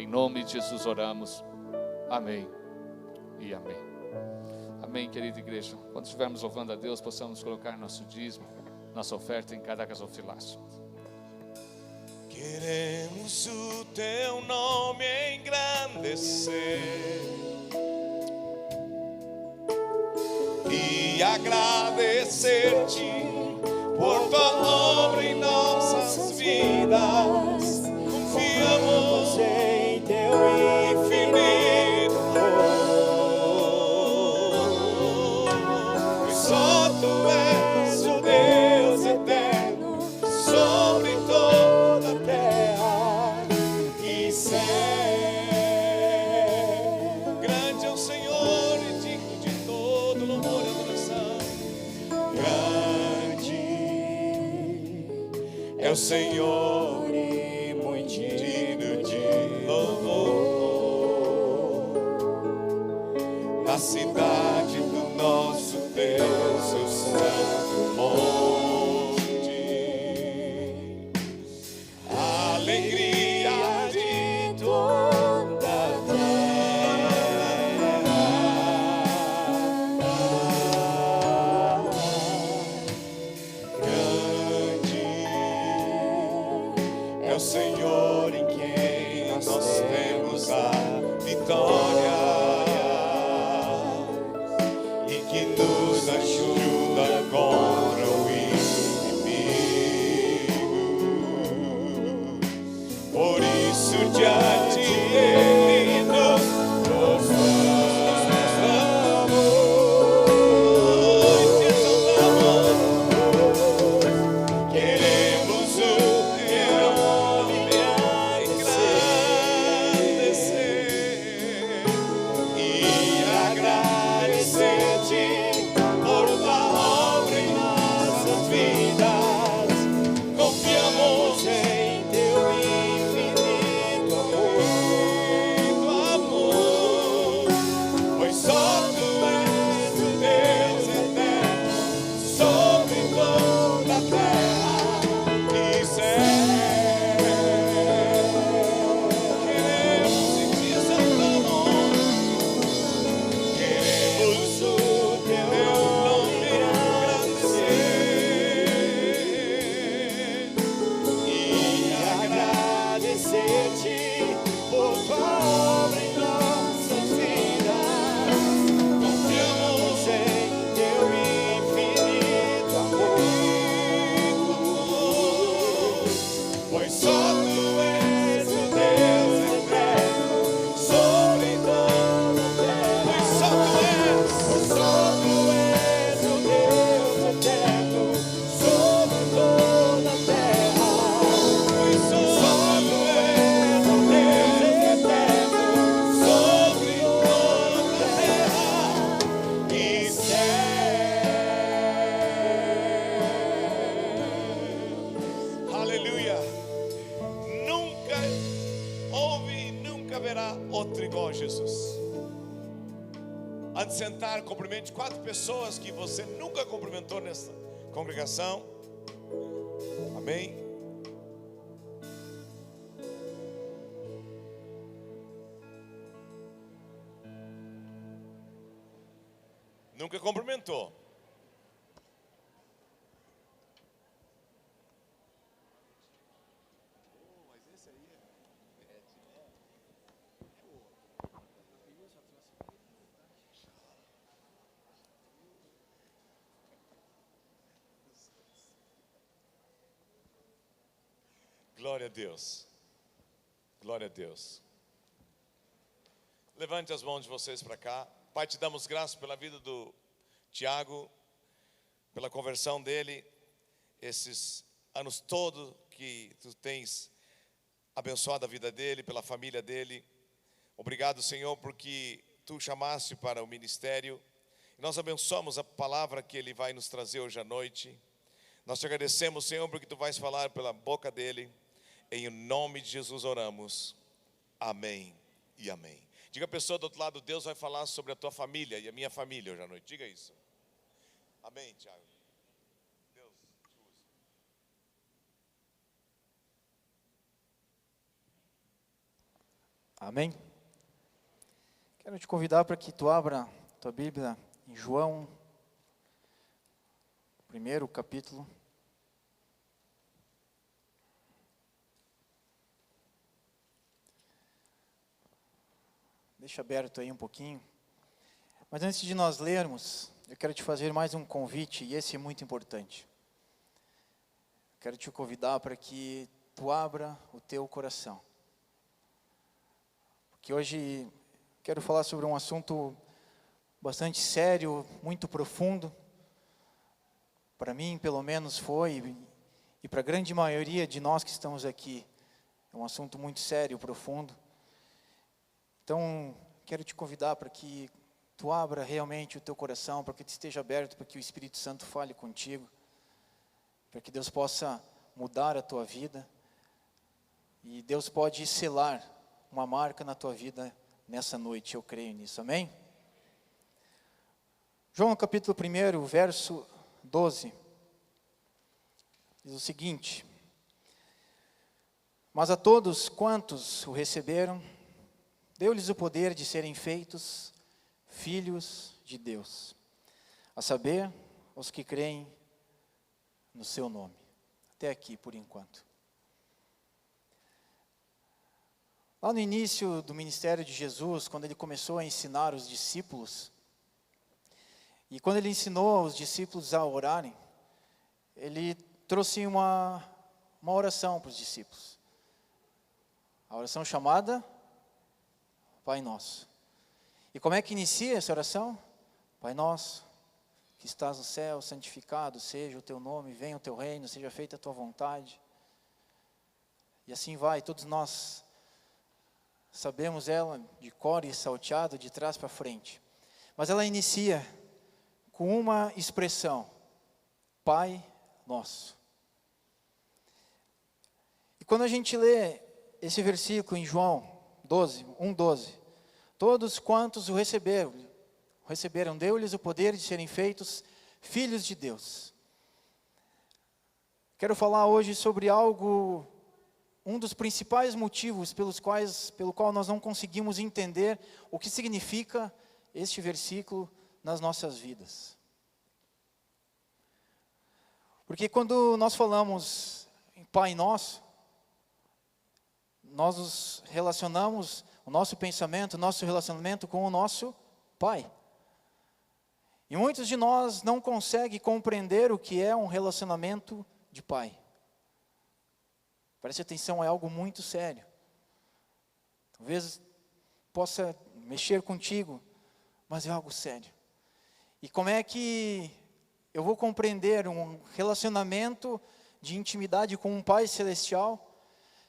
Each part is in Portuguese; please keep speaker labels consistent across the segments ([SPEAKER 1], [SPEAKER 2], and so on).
[SPEAKER 1] Em nome de Jesus oramos. Amém e amém. Amém, querida igreja. Quando estivermos louvando a Deus, possamos colocar nosso dízimo, nossa oferta em cada gasofilaço.
[SPEAKER 2] Queremos o teu nome engrandecer e agradecer-te por tua obra em nossas vidas. Confiamos em teu infinito amor, pois só tu és o Deus eterno sobre toda a terra e céu. Grande é o Senhor e digno de todo louvor e adoração. Grande é o Senhor e muito digno de louvor. Na cidade do nosso Deus, seu santo monte, a alegria de toda a terra. Grande é o Senhor em quem nós temos a vitória e que nos ajuda contra o inimigo. Por isso diante dele nos prostramos e te exaltamos. Queremos o teu nome engrandecer e agradecer-te por tua obra em nossas vidas. Confiamos em teu infinito amor, pois só tu és o Deus eterno sobre toda a terra e céu. Queremos e te exaltamos. Queremos o teu nome engrandecer e agradecer-te por tua obra em nossas vidas. Confiamos em teu infinito amor, pois só tu és o Deus eterno sobre toda a terra. Pois só tu és o Deus eterno sobre toda a terra. Pois só tu és o Deus eterno sobre toda a terra e céu. Aleluia. Nunca houve e nunca haverá outro igual a Jesus. Antes de sentar, cumprimente 4 pessoas que você nunca cumprimentou nessa congregação. Amém. Nunca cumprimentou. Glória a Deus. Glória a Deus. Levante as mãos de vocês para cá. Pai, te damos graças pela vida do Tiago, pela conversão dele, esses anos todos que tu tens abençoado a vida dele, pela família dele. Obrigado, Senhor, porque tu chamaste para o ministério. Nós abençoamos a palavra que ele vai nos trazer hoje à noite. Nós te agradecemos, Senhor, porque tu vais falar pela boca dele. Em nome de Jesus oramos. Amém e amém. Diga a pessoa do outro lado, Deus vai falar sobre a tua família e a minha família hoje à noite. Diga isso. Amém, Tiago. Deus te usa.
[SPEAKER 3] Amém? Quero te convidar para que tu abra tua Bíblia em João, primeiro capítulo. Deixa aberto aí um pouquinho. Mas antes de nós lermos, eu quero te fazer mais um convite, e esse é muito importante. Quero te convidar para que tu abra o teu coração. Porque hoje quero falar sobre um assunto bastante sério, muito profundo. Para mim, pelo menos, foi, e para a grande maioria de nós que estamos aqui, é um assunto muito sério, profundo. Então, quero te convidar para que tu abra realmente o teu coração, para que tu esteja aberto, para que o Espírito Santo fale contigo, para que Deus possa mudar a tua vida, e Deus pode selar uma marca na tua vida nessa noite, eu creio nisso, amém? João capítulo 1, verso 12, diz o seguinte: mas a todos quantos o receberam, deu-lhes o poder de serem feitos filhos de Deus, a saber, os que creem no seu nome. Até aqui, por enquanto. Lá no início do ministério de Jesus, quando ele começou a ensinar os discípulos, e quando ele ensinou os discípulos a orarem, ele trouxe uma oração para os discípulos. A oração chamada Pai Nosso. E como é que inicia essa oração? Pai Nosso, que estás no céu, santificado seja o teu nome, venha o teu reino, seja feita a tua vontade. E assim vai, todos nós sabemos ela de cor e salteado, de trás para frente. Mas ela inicia com uma expressão: Pai Nosso. E quando a gente lê esse versículo em João 1:12, todos quantos o receberam, deu-lhes o poder de serem feitos filhos de Deus. Quero falar hoje sobre algo, um dos principais motivos pelo qual nós não conseguimos entender o que significa este versículo nas nossas vidas. Porque quando nós falamos em Pai Nosso, nós nos relacionamos, o nosso pensamento, o nosso relacionamento com o nosso Pai. E muitos de nós não conseguem compreender o que é um relacionamento de pai. Preste atenção, é algo muito sério. Talvez possa mexer contigo, mas é algo sério. E como é que eu vou compreender um relacionamento de intimidade com um Pai Celestial,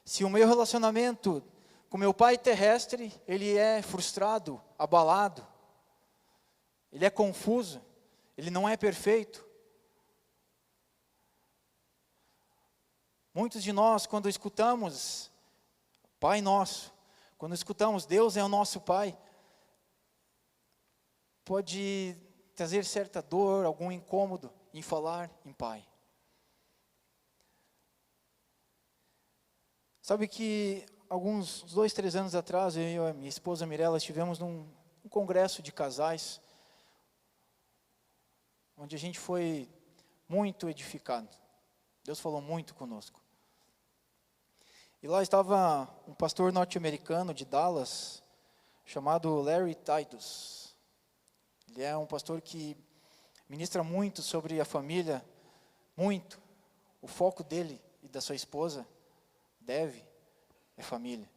[SPEAKER 3] se o meu relacionamento com meu Pai terrestre, ele é frustrado, abalado, ele é confuso, ele não é perfeito? Muitos de nós, quando escutamos Pai Nosso, quando escutamos Deus é o nosso Pai, pode trazer certa dor, algum incômodo em falar em Pai. Sabe que uns 2, 3 anos atrás, eu e a minha esposa Mirella estivemos num congresso de casais, onde a gente foi muito edificado. Deus falou muito conosco. E lá estava um pastor norte-americano de Dallas, chamado Larry Titus. Ele é um pastor que ministra muito sobre a família, muito. O foco dele e da sua esposa, Dev, é família.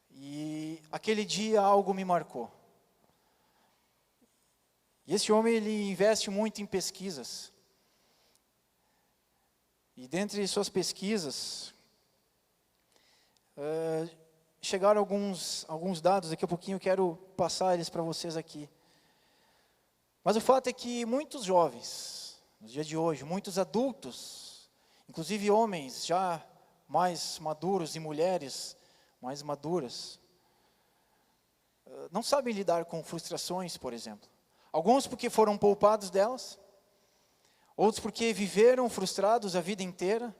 [SPEAKER 3] E aquele dia algo me marcou. E esse homem, ele investe muito em pesquisas. E dentre suas pesquisas, chegaram alguns dados, daqui a pouquinho eu quero passar eles para vocês aqui. Mas o fato é que muitos jovens, nos dias de hoje, muitos adultos, inclusive homens já mais maduros e mulheres mais maduras, não sabem lidar com frustrações, por exemplo. Alguns porque foram poupados delas, outros porque viveram frustrados a vida inteira,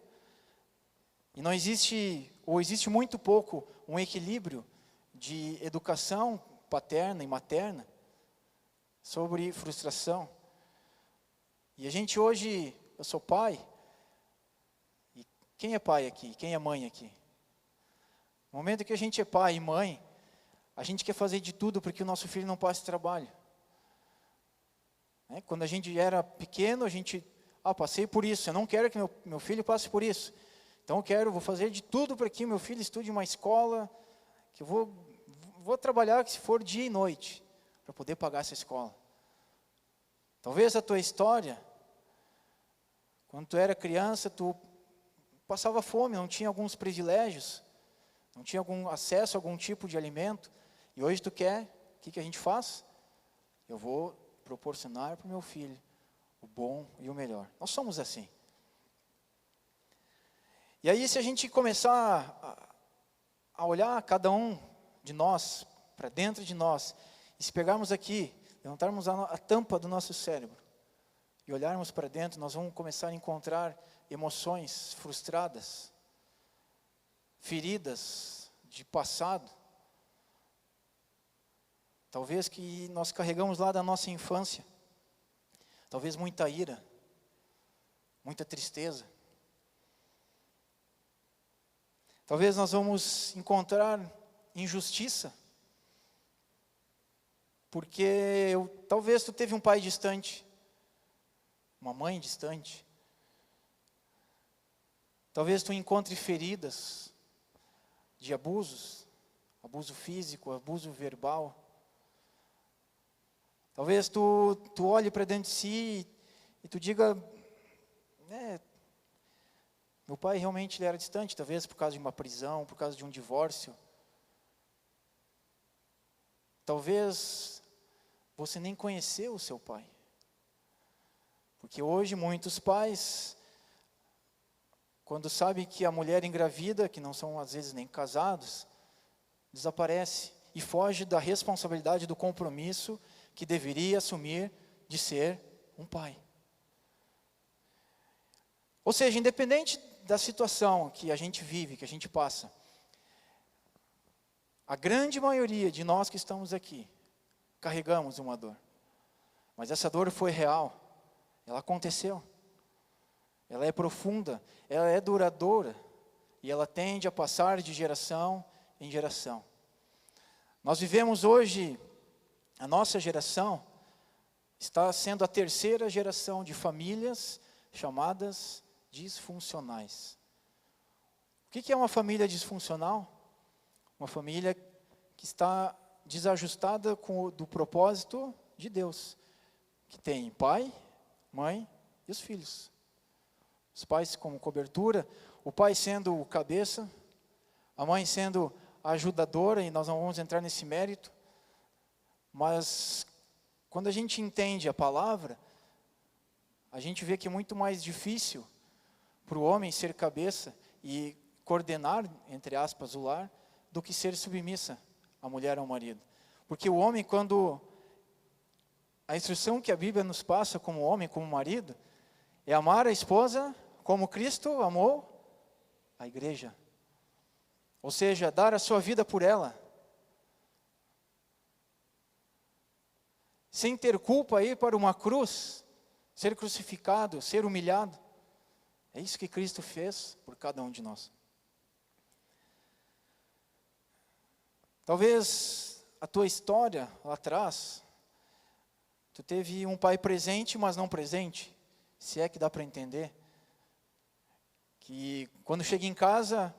[SPEAKER 3] e não existe, ou existe muito pouco, um equilíbrio de educação paterna e materna sobre frustração. E a gente hoje, eu sou pai, e quem é pai aqui? Quem é mãe aqui? No momento que a gente é pai e mãe, a gente quer fazer de tudo para que o nosso filho não passe trabalho. Quando a gente era pequeno, a gente, passei por isso, eu não quero que meu filho passe por isso. Então vou fazer de tudo para que meu filho estude em uma escola, que eu vou trabalhar se for dia e noite, para poder pagar essa escola. Talvez a tua história, quando tu era criança, tu passava fome, não tinha alguns privilégios, não tinha algum acesso a algum tipo de alimento, e hoje tu quer, o que a gente faz? Eu vou proporcionar para o meu filho o bom e o melhor. Nós somos assim. E aí, se a gente começar a olhar cada um de nós, para dentro de nós, e se pegarmos aqui, levantarmos a tampa do nosso cérebro, e olharmos para dentro, nós vamos começar a encontrar emoções frustradas, feridas de passado, talvez que nós carregamos lá da nossa infância, talvez muita ira, muita tristeza. Talvez nós vamos encontrar injustiça, porque talvez tu teve um pai distante, uma mãe distante. Talvez tu encontre feridas de abusos, abuso físico, abuso verbal. Talvez tu olhe para dentro de si e tu diga, meu pai realmente ele era distante, talvez por causa de uma prisão, por causa de um divórcio. Talvez você nem conheceu o seu pai. Porque hoje muitos pais, quando sabem que a mulher engravida, que não são às vezes nem casados, desaparece e foge da responsabilidade do compromisso que deveria assumir de ser um pai. Ou seja, independente da situação que a gente vive, que a gente passa, a grande maioria de nós que estamos aqui, carregamos uma dor. Mas essa dor foi real, ela aconteceu, ela é profunda, ela é duradoura, e ela tende a passar de geração em geração. Nós vivemos hoje, a nossa geração está sendo a terceira geração de famílias chamadas disfuncionais. O que é uma família disfuncional? Uma família que está desajustada do propósito de Deus, que tem pai, mãe e os filhos. Os pais como cobertura, o pai sendo o cabeça, a mãe sendo a ajudadora, e nós não vamos entrar nesse mérito, mas quando a gente entende a palavra, a gente vê que é muito mais difícil para o homem ser cabeça e coordenar, entre aspas, o lar, do que ser submissa a mulher ao marido. Porque o homem, quando a instrução que a Bíblia nos passa como homem, como marido, é amar a esposa como Cristo amou a igreja. Ou seja, dar a sua vida por ela. Sem ter culpa, ir para uma cruz, ser crucificado, ser humilhado. É isso que Cristo fez por cada um de nós. Talvez a tua história lá atrás, tu teve um pai presente, mas não presente, se é que dá para entender. Que quando chega em casa,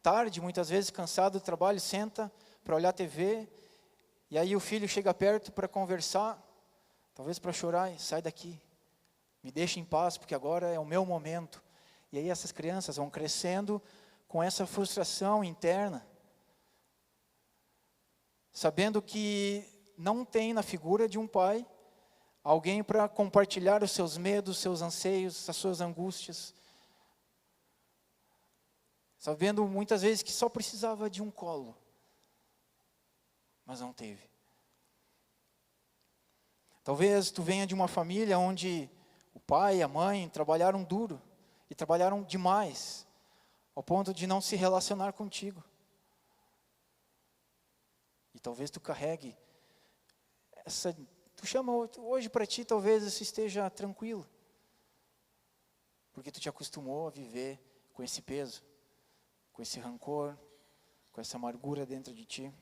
[SPEAKER 3] tarde, muitas vezes cansado do trabalho, senta para olhar a TV, e aí o filho chega perto para conversar, talvez para chorar, e sai daqui, me deixa em paz, porque agora é o meu momento. E aí essas crianças vão crescendo com essa frustração interna, sabendo que não tem na figura de um pai alguém para compartilhar os seus medos, seus anseios, as suas angústias, sabendo muitas vezes que só precisava de um colo, mas não teve. Talvez tu venha de uma família onde o pai e a mãe trabalharam duro e trabalharam demais, ao ponto de não se relacionar contigo. talvez tu carregue tu chama hoje para ti, talvez isso esteja tranquilo. Porque tu te acostumou a viver com esse peso, com esse rancor, com essa amargura dentro de ti.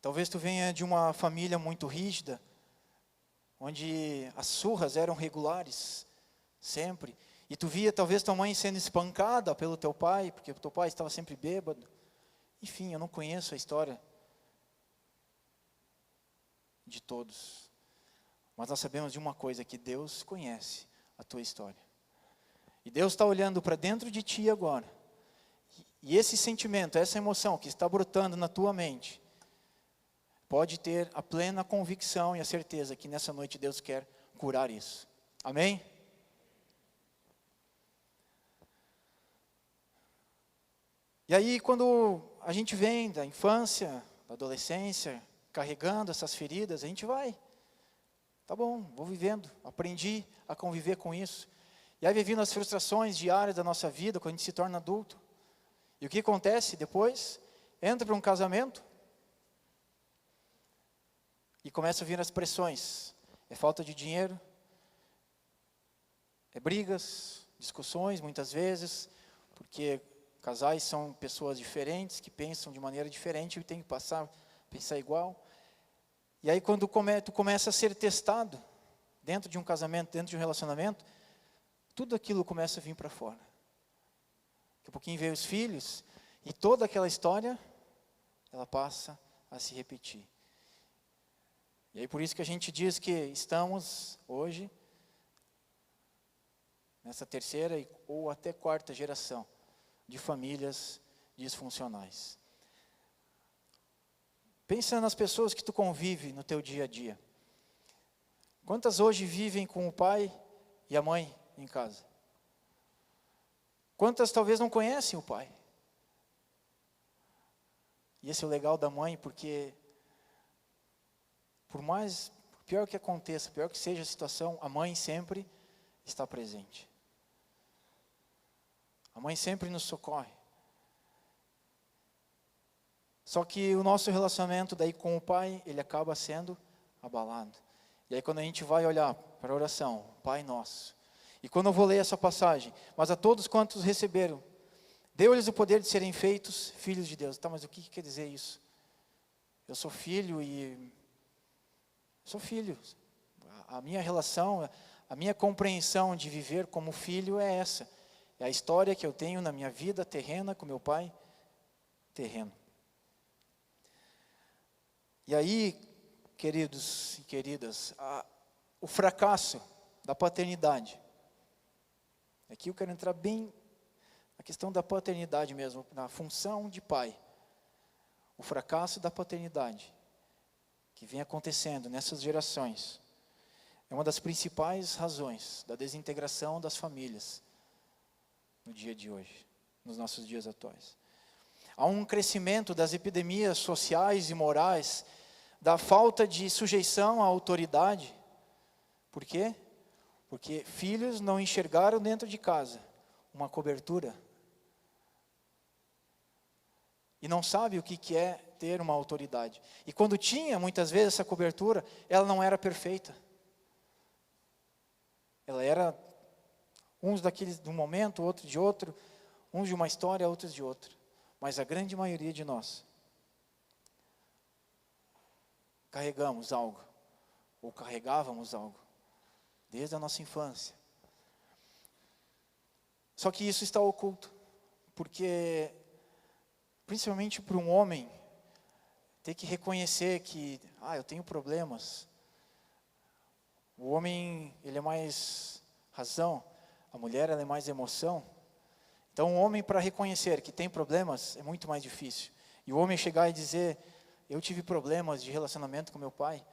[SPEAKER 3] Talvez tu venha de uma família muito rígida, onde as surras eram regulares, sempre. E tu via talvez tua mãe sendo espancada pelo teu pai, porque o teu pai estava sempre bêbado. Enfim, eu não conheço a história de todos. Mas nós sabemos de uma coisa, que Deus conhece a tua história. E Deus está olhando para dentro de ti agora. E esse sentimento, essa emoção que está brotando na tua mente, pode ter a plena convicção e a certeza que nessa noite Deus quer curar isso. Amém? E aí quando a gente vem da infância, da adolescência, carregando essas feridas, a gente vai. Tá bom, vou vivendo, aprendi a conviver com isso. E aí vai vindo as frustrações diárias da nossa vida, quando a gente se torna adulto. E o que acontece depois? Entra para um casamento e começa a vir as pressões. É falta de dinheiro, é brigas, discussões muitas vezes, porque casais são pessoas diferentes, que pensam de maneira diferente e tem que pensar igual. E aí quando tu começa a ser testado, dentro de um casamento, dentro de um relacionamento, tudo aquilo começa a vir para fora. Daqui a pouquinho veio os filhos, e toda aquela história, ela passa a se repetir. E aí por isso que a gente diz que estamos hoje, nessa terceira ou até quarta geração de famílias disfuncionais. Pensa nas pessoas que tu convive no teu dia a dia. Quantas hoje vivem com o pai e a mãe em casa? Quantas talvez não conhecem o pai? E esse é o legal da mãe, porque por pior que aconteça, pior que seja a situação, a mãe sempre está presente. A mãe sempre nos socorre. Só que o nosso relacionamento daí com o pai, ele acaba sendo abalado. E aí quando a gente vai olhar para a oração, Pai Nosso, e quando eu vou ler essa passagem, mas a todos quantos receberam, deu-lhes o poder de serem feitos filhos de Deus. Tá, mas o que quer dizer isso? Eu sou filho e... Sou filho. A minha relação, a minha compreensão de viver como filho é essa. É a história que eu tenho na minha vida terrena com meu pai terreno. E aí, queridos e queridas, o fracasso da paternidade. Aqui eu quero entrar bem na questão da paternidade mesmo, na função de pai. O fracasso da paternidade que vem acontecendo nessas gerações é uma das principais razões da desintegração das famílias no dia de hoje, nos nossos dias atuais. Há um crescimento das epidemias sociais e morais, da falta de sujeição à autoridade. Por quê? Porque filhos não enxergaram dentro de casa uma cobertura. E não sabem o que é ter uma autoridade. E quando tinha, muitas vezes, essa cobertura, ela não era perfeita. Ela era uns daqueles de um momento, outro de outro, uns de uma história, outros de outra. Mas a grande maioria de nós carregamos algo, ou carregávamos algo, desde a nossa infância. Só que isso está oculto, porque, principalmente para um homem, ter que reconhecer que, eu tenho problemas. O homem, ele é mais razão, a mulher, ela é mais emoção. Então, um homem, para reconhecer que tem problemas, é muito mais difícil. E o homem chegar e dizer, eu tive problemas de relacionamento com meu pai,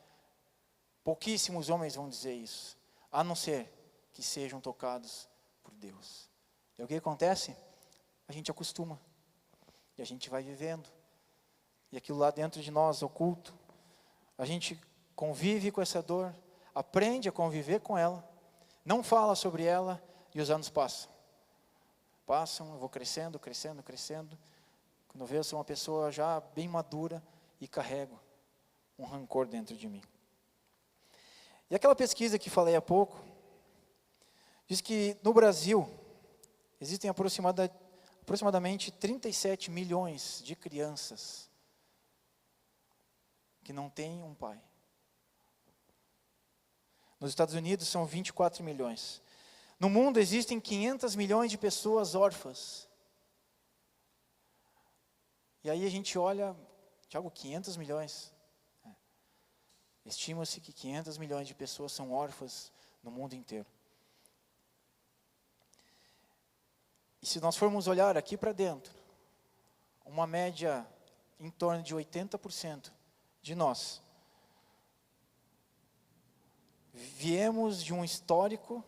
[SPEAKER 3] pouquíssimos homens vão dizer isso, a não ser que sejam tocados por Deus. E o que acontece? A gente acostuma, e a gente vai vivendo, e aquilo lá dentro de nós, oculto, a gente convive com essa dor, aprende a conviver com ela, não fala sobre ela, e os anos passam. Eu vou crescendo, Quando eu vejo, eu sou uma pessoa já bem madura e carrego um rancor dentro de mim. E aquela pesquisa que falei há pouco, diz que no Brasil existem aproximadamente 37 milhões de crianças que não têm um pai. Nos Estados Unidos são 24 milhões. No mundo existem 500 milhões de pessoas órfãs. E aí a gente olha, Tiago, 500 milhões. Estima-se que 500 milhões de pessoas são órfãs no mundo inteiro. E se nós formos olhar aqui para dentro, uma média em torno de 80% de nós viemos de um histórico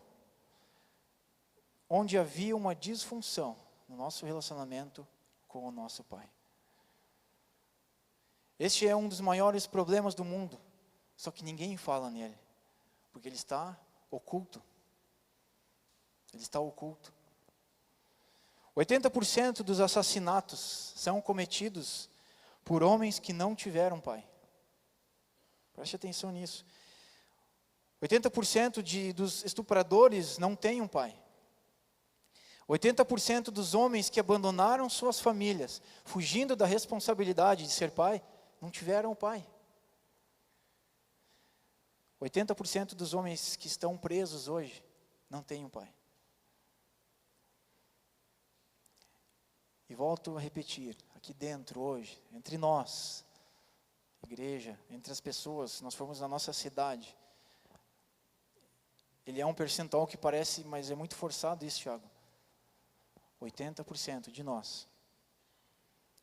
[SPEAKER 3] onde havia uma disfunção no nosso relacionamento com o nosso pai. Este é um dos maiores problemas do mundo, só que ninguém fala nele, porque ele está oculto. Ele está oculto. 80% dos assassinatos são cometidos por homens que não tiveram pai. Preste atenção nisso. 80% dos estupradores não têm um pai. 80% dos homens que abandonaram suas famílias, fugindo da responsabilidade de ser pai, não tiveram um pai. 80% dos homens que estão presos hoje não têm um pai. E volto a repetir, aqui dentro hoje, entre nós, igreja, entre as pessoas, se nós formos na nossa cidade, ele é um percentual que parece, mas é muito forçado isso, Tiago. 80% de nós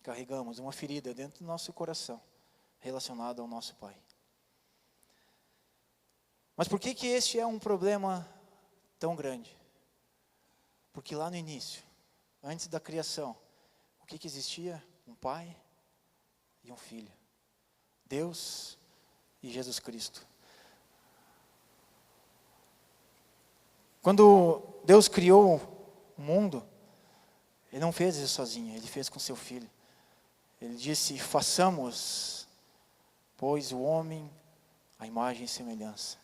[SPEAKER 3] carregamos uma ferida dentro do nosso coração, relacionada ao nosso pai. Mas por que este é um problema tão grande? Porque lá no início, antes da criação, o que existia? Um pai e um filho. Deus e Jesus Cristo. Quando Deus criou o mundo, Ele não fez isso sozinho, Ele fez com seu filho. Ele disse, façamos, pois, o homem a imagem e semelhança.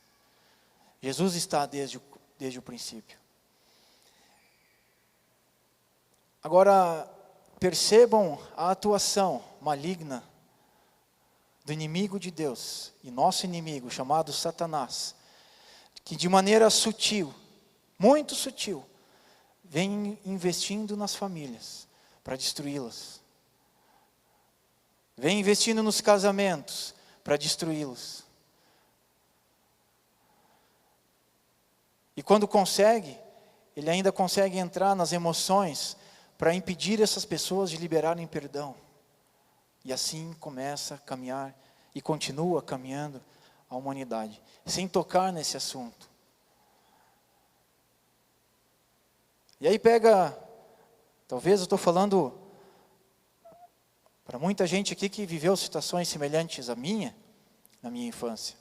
[SPEAKER 3] Jesus está desde o princípio. Agora, percebam a atuação maligna do inimigo de Deus e nosso inimigo, chamado Satanás, que de maneira sutil, muito sutil, vem investindo nas famílias para destruí-las. Vem investindo nos casamentos para destruí-los. E quando consegue, ele ainda consegue entrar nas emoções para impedir essas pessoas de liberarem perdão. E assim começa a caminhar e continua caminhando a humanidade, sem tocar nesse assunto. E aí pega, talvez eu estou falando para muita gente aqui que viveu situações semelhantes à minha, na minha infância.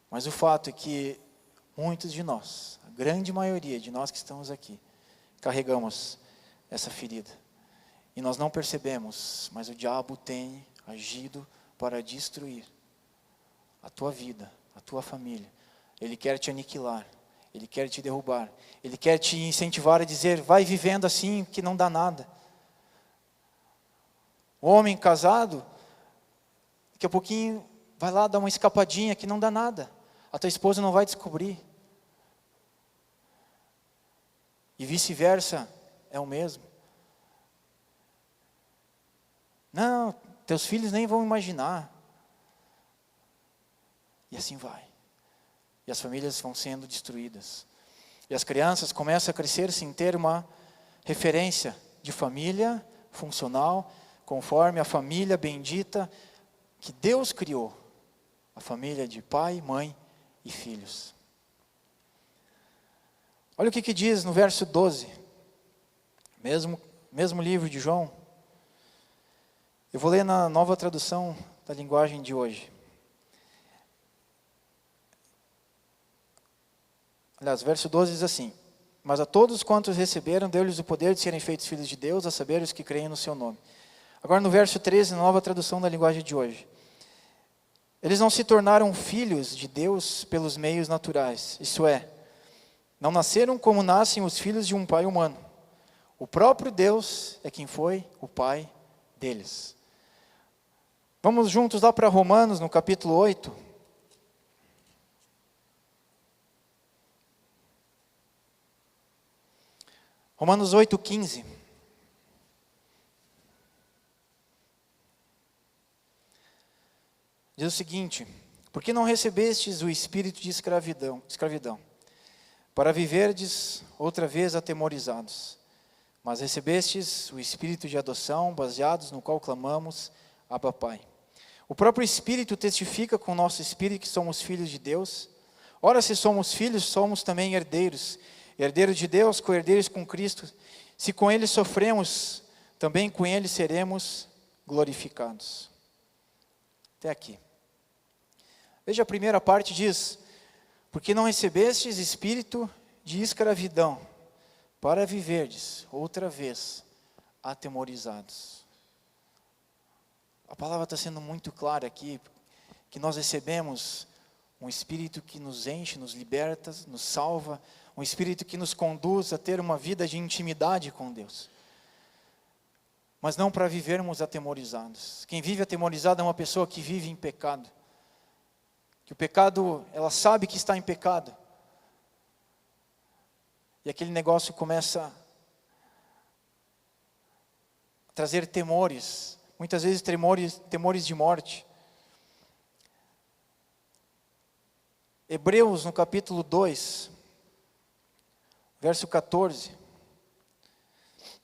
[SPEAKER 3] Mas o fato é que muitos de nós, a grande maioria de nós que estamos aqui, carregamos essa ferida. E nós não percebemos, mas o diabo tem agido para destruir a tua vida, a tua família. Ele quer te aniquilar, ele quer te derrubar, ele quer te incentivar a dizer, vai vivendo assim que não dá nada. O homem casado, daqui a pouquinho vai lá dar uma escapadinha que não dá nada. A tua esposa não vai descobrir. E vice-versa, é o mesmo. Não, teus filhos nem vão imaginar. E assim vai. E as famílias vão sendo destruídas. E as crianças começam a crescer sem ter uma referência de família funcional, conforme a família bendita que Deus criou. A família de pai, mãe e filhos. Olha o que diz no verso 12. Mesmo livro de João. Eu vou ler na nova tradução da linguagem de hoje. Aliás, verso 12 diz assim, mas a todos quantos receberam, deu-lhes o poder de serem feitos filhos de Deus, a saber, os que creem no seu nome. Agora no verso 13, nova tradução da linguagem de hoje. Eles não se tornaram filhos de Deus pelos meios naturais, isso é, não nasceram como nascem os filhos de um pai humano. O próprio Deus é quem foi o pai deles. Vamos juntos lá para Romanos, no capítulo 8. Romanos 8:15. Diz o seguinte: porque não recebestes o espírito de escravidão, para viverdes outra vez atemorizados, mas recebestes o espírito de adoção, baseados no qual clamamos, Abba Pai. O próprio Espírito testifica com o nosso espírito que somos filhos de Deus. Ora, se somos filhos, somos também herdeiros, herdeiros de Deus, co-herdeiros com Cristo. Se com Ele sofremos, também com Ele seremos glorificados. Até aqui. Veja, a primeira parte diz: porque não recebestes espírito de escravidão, para viverdes outra vez atemorizados. A palavra está sendo muito clara aqui, que nós recebemos um espírito que nos enche, nos liberta, nos salva, um espírito que nos conduz a ter uma vida de intimidade com Deus. Mas não para vivermos atemorizados. Quem vive atemorizado é uma pessoa que vive em pecado. Que o pecado, ela sabe que está em pecado. E aquele negócio começa a trazer temores, muitas vezes temores de morte. Hebreus, no capítulo 2, verso 14,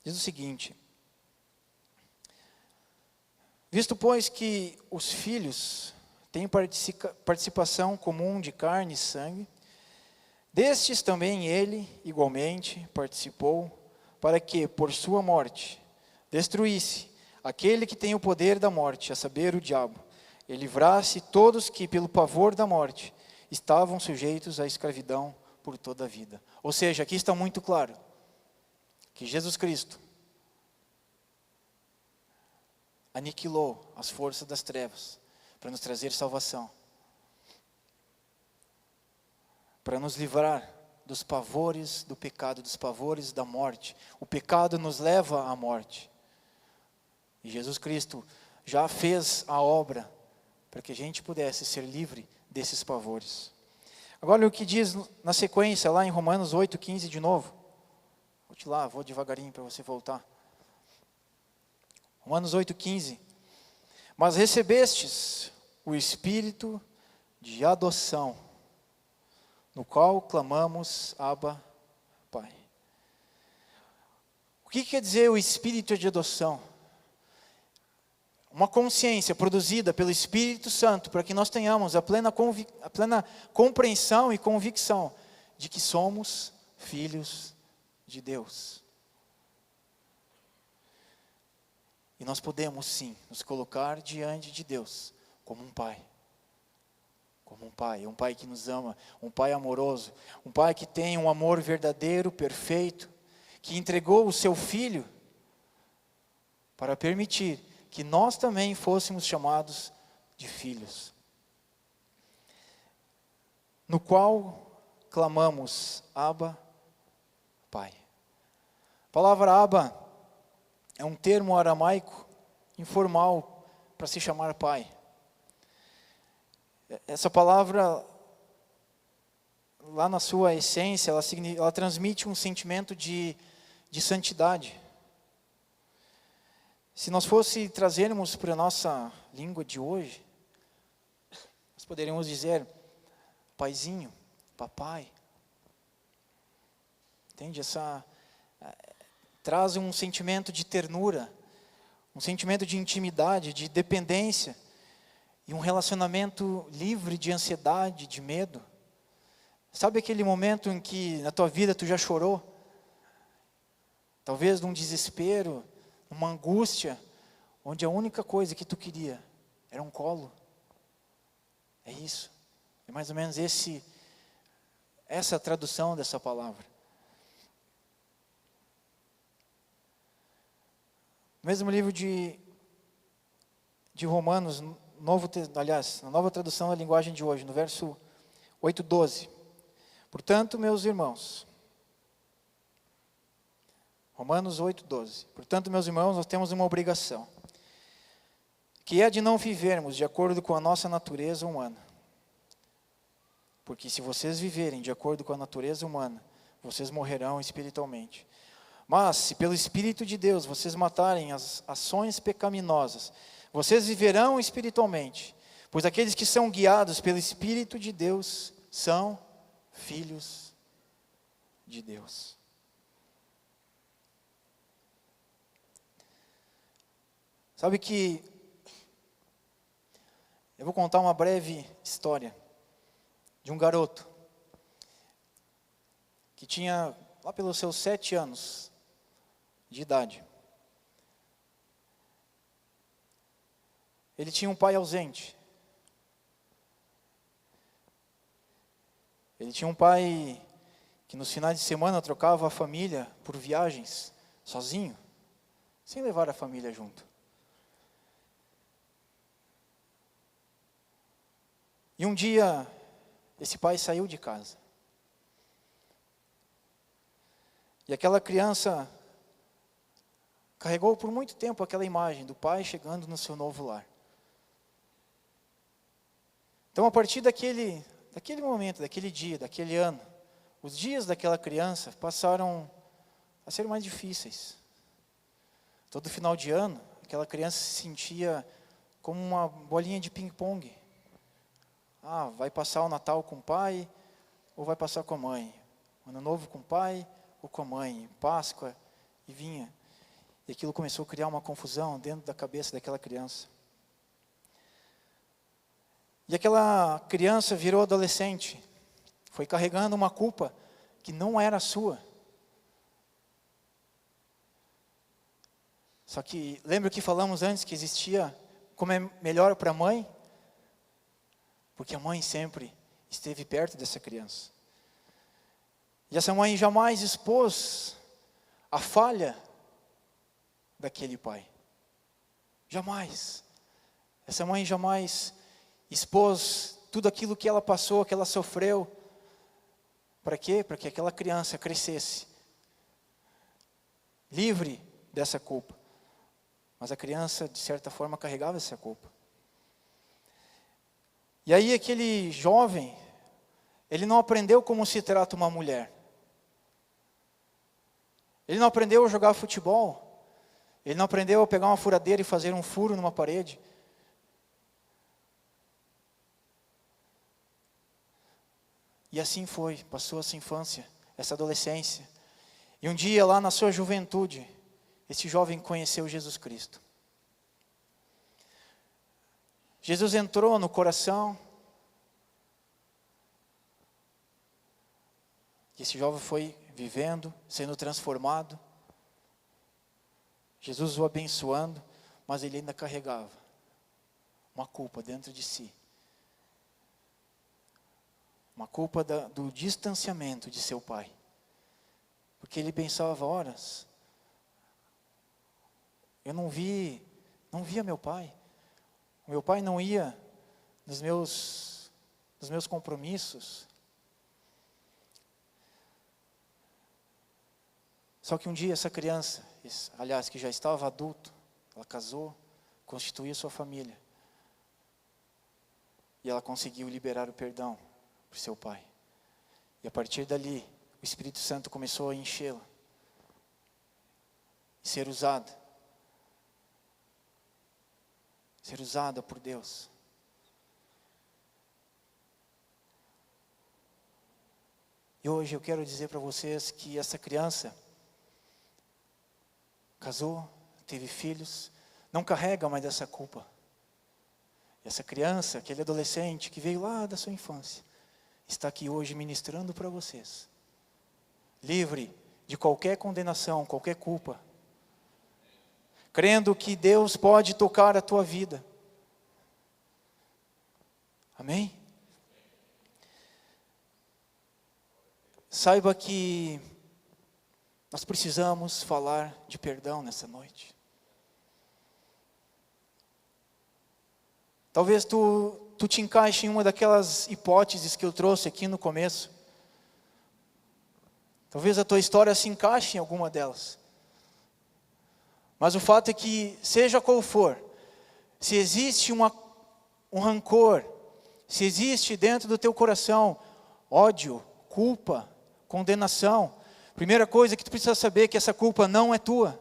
[SPEAKER 3] diz o seguinte: visto, pois, que os filhos têm participação comum de carne e sangue, destes também ele, igualmente, participou, para que, por sua morte, destruísse aquele que tem o poder da morte, a saber, o diabo, e livrasse todos que, pelo pavor da morte, estavam sujeitos à escravidão por toda a vida. Ou seja, aqui está muito claro que Jesus Cristo aniquilou as forças das trevas para nos trazer salvação, para nos livrar dos pavores do pecado, dos pavores da morte. O pecado nos leva à morte. E Jesus Cristo já fez a obra para que a gente pudesse ser livre desses pavores. Agora o que diz na sequência, lá em Romanos 8:15 de novo. Vou devagarinho para você voltar. Romanos 8:15. Mas recebestes o Espírito de adoção, no qual clamamos, Abba, Pai. O que quer dizer o Espírito de adoção? Uma consciência produzida pelo Espírito Santo, para que nós tenhamos a plena compreensão e convicção de que somos filhos de Deus. E nós podemos sim nos colocar diante de Deus como um pai. Como um pai que nos ama, um pai amoroso, um pai que tem um amor verdadeiro, perfeito, que entregou o seu filho para permitir que nós também fôssemos chamados de filhos. No qual clamamos, Abba, Pai. A palavra Abba é um termo aramaico informal para se chamar pai. Essa palavra, lá na sua essência, ela transmite um sentimento de santidade. Se nós trazermos para a nossa língua de hoje, nós poderíamos dizer paizinho, papai. Entende? Traz um sentimento de ternura, um sentimento de intimidade, de dependência, e um relacionamento livre de ansiedade, de medo. Sabe aquele momento em que na tua vida tu já chorou? Talvez num desespero, uma angústia, onde a única coisa que tu queria era um colo. É isso. É mais ou menos essa tradução dessa palavra. No mesmo livro de Romanos, na nova tradução da linguagem de hoje, no verso 8:12. Portanto, meus irmãos, Romanos 8:12. Portanto, meus irmãos, nós temos uma obrigação, que é de não vivermos de acordo com a nossa natureza humana. Porque se vocês viverem de acordo com a natureza humana, vocês morrerão espiritualmente. Mas, se pelo Espírito de Deus vocês matarem as ações pecaminosas, vocês viverão espiritualmente. Pois aqueles que são guiados pelo Espírito de Deus são filhos de Deus. Sabe que eu vou contar uma breve história de um garoto que tinha lá pelos seus 7 anos de idade. Ele tinha um pai ausente. Ele tinha um pai que nos finais de semana trocava a família por viagens, sozinho, sem levar a família junto. E um dia, esse pai saiu de casa. E aquela criança carregou por muito tempo aquela imagem do pai chegando no seu novo lar. Então, a partir daquele momento, daquele dia, daquele ano, os dias daquela criança passaram a ser mais difíceis. Todo final de ano, aquela criança se sentia como uma bolinha de ping-pong. Vai passar o Natal com o pai ou vai passar com a mãe? Ano Novo com o pai ou com a mãe? Páscoa, e vinha. E aquilo começou a criar uma confusão dentro da cabeça daquela criança. E aquela criança virou adolescente, foi carregando uma culpa que não era sua. Só que, lembra que falamos antes que existia como é melhor para a mãe? Porque a mãe sempre esteve perto dessa criança. E essa mãe jamais expôs a falha daquele pai. Jamais. Essa mãe jamais expôs tudo aquilo que ela passou, que ela sofreu. Para quê? Para que aquela criança crescesse livre dessa culpa. Mas a criança, de certa forma, carregava essa culpa. E aí aquele jovem, ele não aprendeu como se trata uma mulher. Ele não aprendeu a jogar futebol. Ele não aprendeu a pegar uma furadeira e fazer um furo numa parede. E assim foi, passou essa infância, essa adolescência. E um dia lá na sua juventude, esse jovem conheceu Jesus Cristo. Jesus entrou no coração. E esse jovem foi vivendo, sendo transformado. Jesus o abençoando, mas ele ainda carregava uma culpa dentro de si. Uma culpa do distanciamento de seu pai. Porque ele pensava, horas, eu não via meu pai. O meu pai não ia nos meus compromissos. Só que um dia essa criança, aliás, que já estava adulto, ela casou, constituiu sua família. E ela conseguiu liberar o perdão para o seu pai. E a partir dali, o Espírito Santo começou a enchê-la. E ser usada. Ser usada por Deus. E hoje eu quero dizer para vocês que essa criança casou, teve filhos, não carrega mais essa culpa. E essa criança, aquele adolescente que veio lá da sua infância, está aqui hoje ministrando para vocês. Livre de qualquer condenação, qualquer culpa. Crendo que Deus pode tocar a tua vida. Amém? Saiba que nós precisamos falar de perdão nessa noite. Talvez tu te encaixe em uma daquelas hipóteses que eu trouxe aqui no começo. Talvez a tua história se encaixe em alguma delas. Mas o fato é que, seja qual for, se existe um rancor, se existe dentro do teu coração ódio, culpa, condenação, primeira coisa que tu precisa saber é que essa culpa não é tua.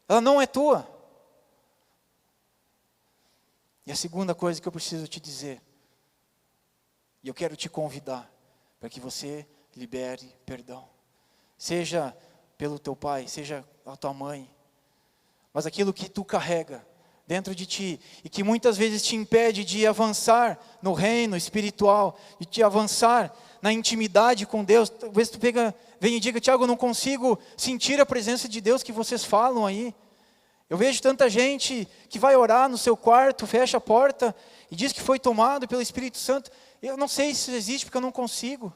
[SPEAKER 3] Ela não é tua. E a segunda coisa que eu preciso te dizer, e eu quero te convidar, para que você libere perdão. Seja pelo teu pai, seja a tua mãe, mas aquilo que tu carrega dentro de ti, e que muitas vezes te impede de avançar no reino espiritual, de te avançar na intimidade com Deus. Talvez tu venha e diga: Tiago, eu não consigo sentir a presença de Deus que vocês falam aí. Eu vejo tanta gente que vai orar no seu quarto, fecha a porta e diz que foi tomado pelo Espírito Santo. Eu não sei se isso existe porque eu não consigo.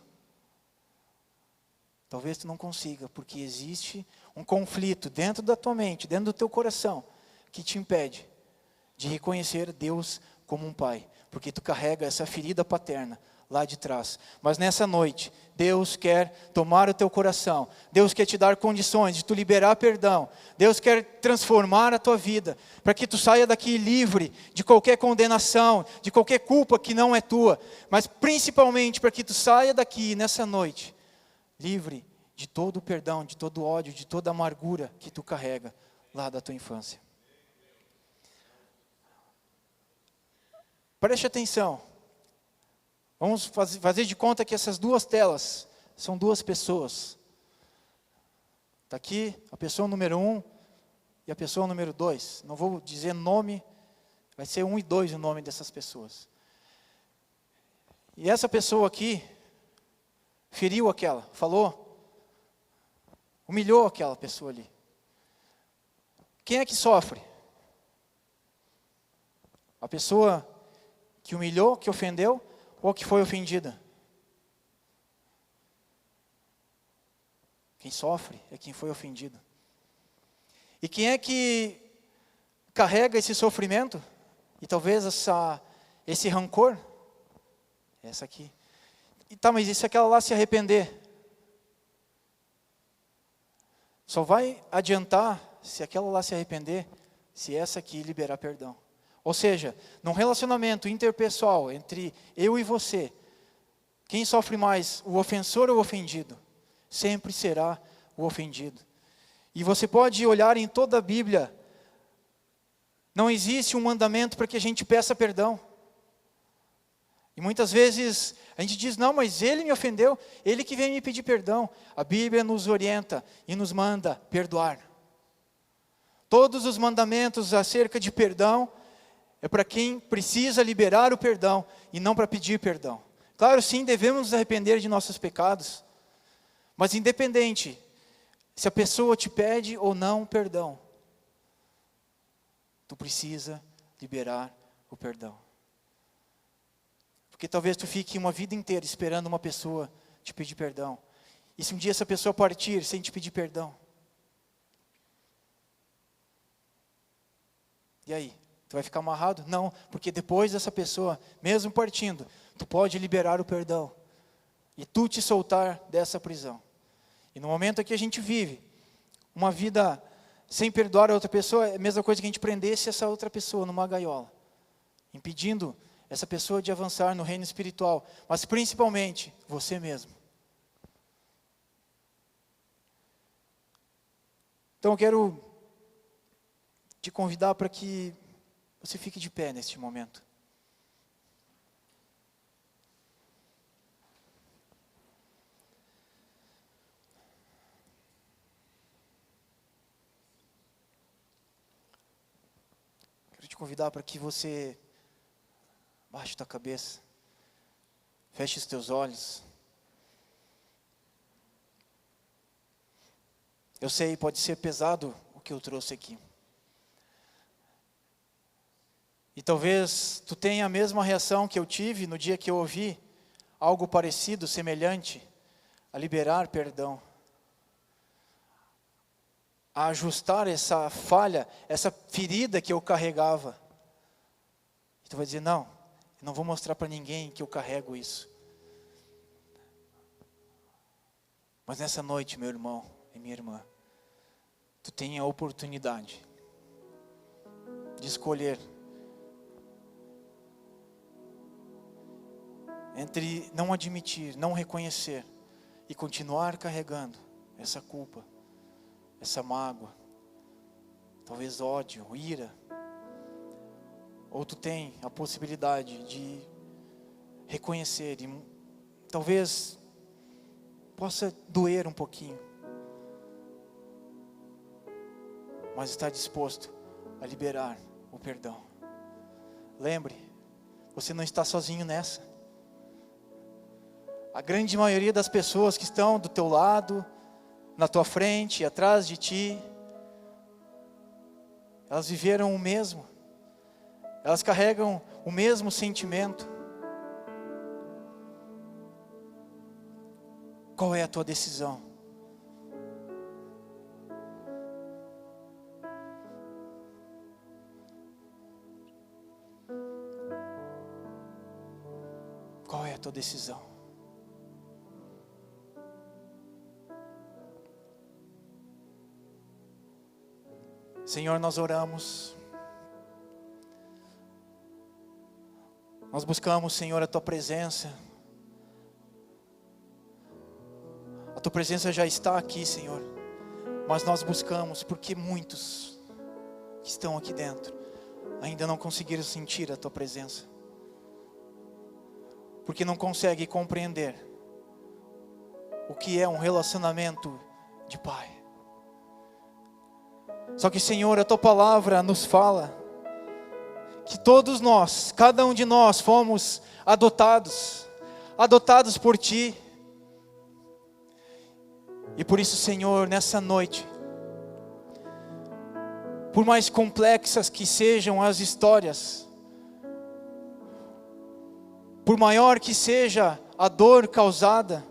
[SPEAKER 3] Talvez tu não consiga, porque existe um conflito dentro da tua mente, dentro do teu coração, que te impede de reconhecer Deus como um pai, porque tu carrega essa ferida paterna lá de trás. Mas nessa noite, Deus quer tomar o teu coração, Deus quer te dar condições de tu liberar perdão, Deus quer transformar a tua vida, para que tu saia daqui livre de qualquer condenação, de qualquer culpa que não é tua, mas principalmente para que tu saia daqui nessa noite, livre de todo o perdão, de todo o ódio, de toda a amargura que tu carrega lá da tua infância. Preste atenção. Vamos fazer de conta que essas duas telas são duas pessoas. Está aqui a pessoa número 1 e a pessoa número 2. Não vou dizer nome, vai ser 1 e 2 o nome dessas pessoas. E essa pessoa aqui feriu aquela, falou, humilhou aquela pessoa ali. Quem é que sofre? A pessoa que humilhou, que ofendeu, ou que foi ofendida? Quem sofre é quem foi ofendido. E quem é que carrega esse sofrimento? E talvez esse rancor? Essa aqui. E tá, mas e se aquela lá se arrepender? Só vai adiantar se aquela lá se arrepender, se essa aqui liberar perdão. Ou seja, num relacionamento interpessoal entre eu e você, quem sofre mais, o ofensor ou o ofendido? Sempre será o ofendido. E você pode olhar em toda a Bíblia, não existe um mandamento para que a gente peça perdão. E muitas vezes a gente diz: não, mas ele me ofendeu, ele que vem me pedir perdão. A Bíblia nos orienta e nos manda perdoar. Todos os mandamentos acerca de perdão é para quem precisa liberar o perdão e não para pedir perdão. Claro, sim, devemos nos arrepender de nossos pecados, mas independente se a pessoa te pede ou não perdão, tu precisa liberar o perdão. Porque talvez tu fique uma vida inteira esperando uma pessoa te pedir perdão. E se um dia essa pessoa partir sem te pedir perdão? E aí? Tu vai ficar amarrado? Não, porque depois dessa pessoa, mesmo partindo, tu pode liberar o perdão. E tu te soltar dessa prisão. E no momento que a gente vive uma vida sem perdoar a outra pessoa, é a mesma coisa que a gente prendesse essa outra pessoa numa gaiola, impedindo essa pessoa de avançar no reino espiritual, mas principalmente você mesmo. Então eu quero te convidar para que você fique de pé neste momento. Quero te convidar para que você baixe tua cabeça, feche os teus olhos. Eu sei, pode ser pesado o que eu trouxe aqui. E talvez tu tenha a mesma reação que eu tive no dia que eu ouvi algo parecido, semelhante, a liberar perdão, a ajustar essa falha, essa ferida que eu carregava. Tu vai dizer, não, eu não vou mostrar para ninguém que eu carrego isso. Mas nessa noite, meu irmão e minha irmã, tu tem a oportunidade de escolher entre não admitir, não reconhecer e continuar carregando essa culpa, essa mágoa, talvez ódio, ira. Ou tu tem a possibilidade de reconhecer e talvez possa doer um pouquinho, mas está disposto a liberar o perdão. Lembre, você não está sozinho nessa. A grande maioria das pessoas que estão do teu lado, na tua frente, atrás de ti, elas viveram o mesmo. Elas carregam o mesmo sentimento. Qual é a tua decisão? Qual é a tua decisão? Senhor, nós oramos. Nós buscamos, Senhor, a Tua presença. A Tua presença já está aqui, Senhor. Mas nós buscamos porque muitos que estão aqui dentro ainda não conseguiram sentir a Tua presença. Porque não conseguem compreender o que é um relacionamento de Pai. Só que, Senhor, a Tua palavra nos fala que todos nós, cada um de nós fomos adotados por Ti. E por isso, Senhor, nessa noite, por mais complexas que sejam as histórias, por maior que seja a dor causada,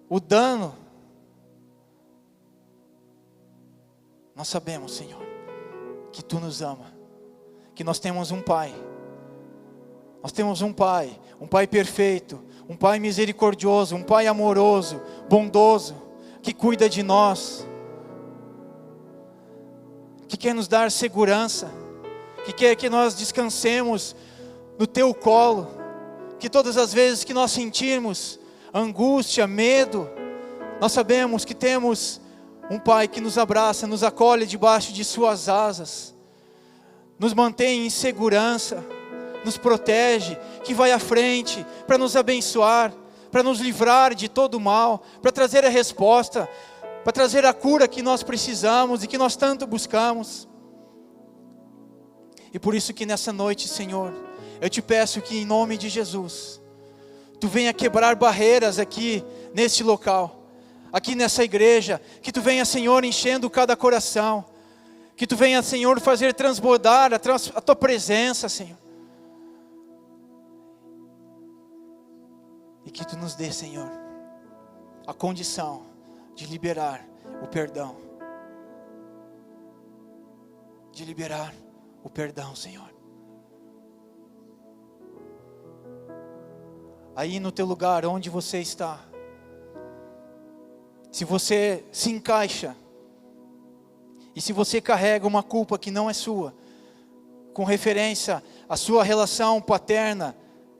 [SPEAKER 3] o dano, nós sabemos, Senhor, que Tu nos ama, que nós temos um Pai. Nós temos um Pai perfeito, um Pai misericordioso, um Pai amoroso, bondoso, que cuida de nós, que quer nos dar segurança, que quer que nós descansemos no Teu colo, que todas as vezes que nós sentirmos angústia, medo, nós sabemos que temos um Pai que nos abraça, nos acolhe debaixo de Suas asas, nos mantém em segurança, nos protege, que vai à frente para nos abençoar, para nos livrar de todo o mal, para trazer a resposta, para trazer a cura que nós precisamos e que nós tanto buscamos. E por isso que nessa noite, Senhor, eu Te peço que em nome de Jesus, Tu venha quebrar barreiras aqui neste local, aqui nessa igreja, que Tu venha, Senhor, enchendo cada coração, que Tu venha, Senhor, fazer transbordar a Tua presença, Senhor, e que Tu nos dê, Senhor, a condição de liberar o perdão, Senhor. Aí no teu lugar, onde você está, se você se encaixa, e se você carrega uma culpa que não é sua, com referência à sua relação paterna,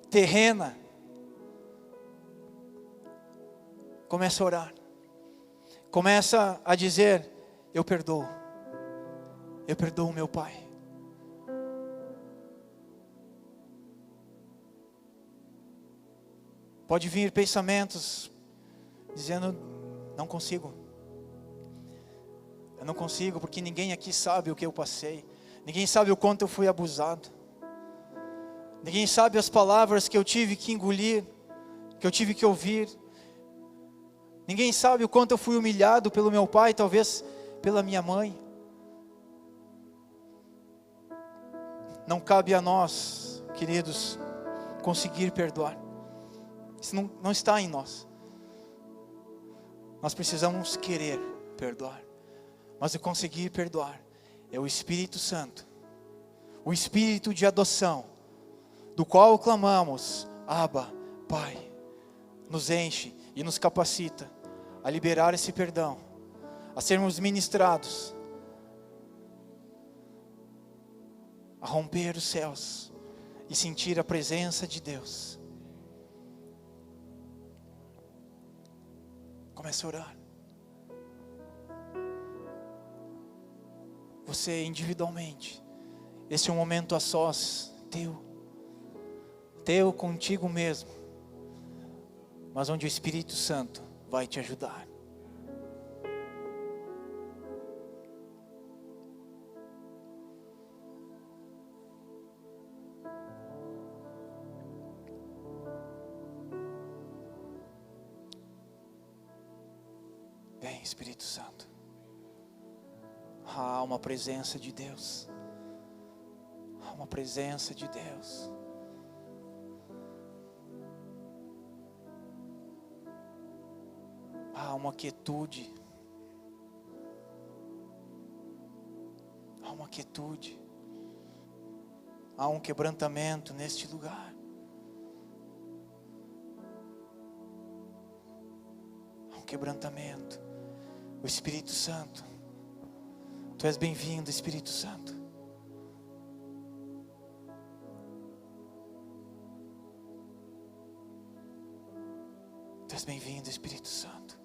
[SPEAKER 3] terrena, começa a orar, começa a dizer, eu perdoo meu pai. Pode vir pensamentos dizendo, não consigo. Eu não consigo porque ninguém aqui sabe o que eu passei. Ninguém sabe o quanto eu fui abusado. Ninguém sabe as palavras que eu tive que engolir, que eu tive que ouvir. Ninguém sabe o quanto eu fui humilhado pelo meu pai, talvez pela minha mãe. Não cabe a nós, queridos, conseguir perdoar. Isso não está em nós. Nós precisamos querer perdoar. Mas o conseguir perdoar é o Espírito Santo, o Espírito de adoção do qual clamamos, Abba, Pai, nos enche e nos capacita a liberar esse perdão, a sermos ministrados, a romper os céus e sentir a presença de Deus. Comece a orar. Você individualmente. Esse é um momento a sós, teu contigo mesmo, mas onde o Espírito Santo vai te ajudar. Vem, Espírito Santo. Há uma presença de Deus. Há uma presença de Deus. Há uma quietude. Há uma quietude. Há um quebrantamento neste lugar. Há um quebrantamento. O Espírito Santo. Tu és bem-vindo, Espírito Santo. Tu és bem-vindo, Espírito Santo.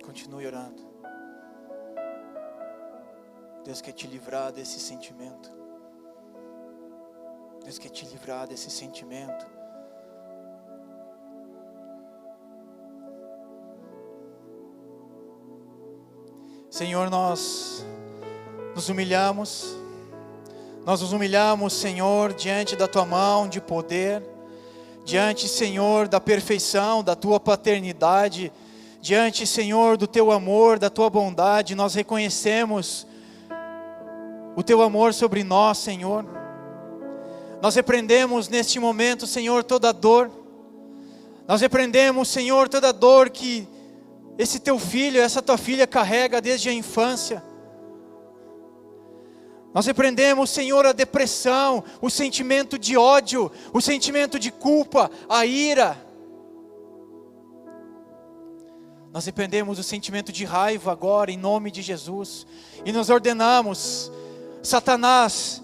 [SPEAKER 3] Continue orando. Deus quer te livrar desse sentimento. Deus quer te livrar desse sentimento. Senhor, nós nos humilhamos. Nós nos humilhamos, Senhor, diante da Tua mão de poder. Diante, Senhor, da perfeição, da Tua paternidade. Diante, Senhor, do Teu amor, da Tua bondade. Nós reconhecemos o Teu amor sobre nós, Senhor. Nós repreendemos neste momento, Senhor, toda dor. Nós repreendemos, Senhor, toda dor que esse Teu filho, essa Tua filha carrega desde a infância. Nós repreendemos, Senhor, a depressão, o sentimento de ódio, o sentimento de culpa, a ira. Nós repreendemos o sentimento de raiva agora, em nome de Jesus. E nós ordenamos, Satanás,